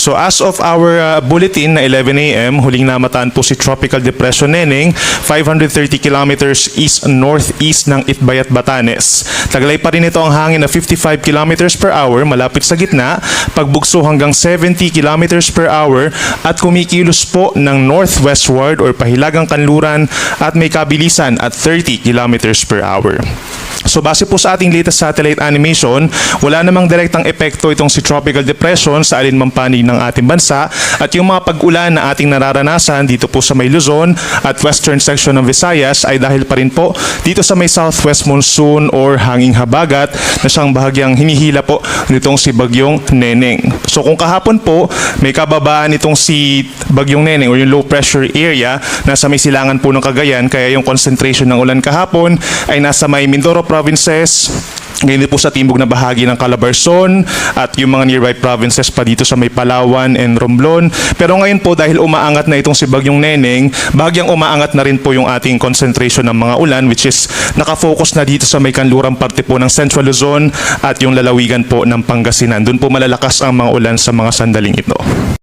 So as of our bulletin na 11 a.m., huling namataan po si Tropical Depression Neneng, 530 kilometers east-northeast ng Itbayat, Batanes. Taglay pa rin ito ang hangin na 55 kilometers per hour malapit sa gitna, pagbugso hanggang 70 kilometers per hour at kumikilos po ng northwestward or pahilagang kanluran at may kabilisan at 30 kilometers per hour. So base po sa ating latest satellite animation, wala namang direktang epekto itong si Tropical Depression sa alinmang panig ng ating bansa at yung mga pag-ulan na ating nararanasan dito po sa may Luzon at western section ng Visayas ay dahil pa rin po dito sa may southwest monsoon or hanging habagat na siyang bahagyang hinihila po nitong si Bagyong Neneng. So kung kahapon po may kababaan itong si Bagyong Neneng or yung low pressure area nasa may silangan po ng Cagayan, kaya yung concentration ng ulan kahapon ay nasa may Mindoro provinces, ngayon po sa timog na bahagi ng Calabarzon at yung mga nearby provinces pa dito sa may Palawan and Romblon. Pero ngayon po dahil umaangat na itong si Bagyong Neneng, bahagyang umaangat na rin po yung ating concentration ng mga ulan, which is nakafocus na dito sa may kanlurang parte po ng Central Luzon at yung lalawigan po ng Pangasinan. Doon po malalakas ang mga ulan sa mga sandaling ito.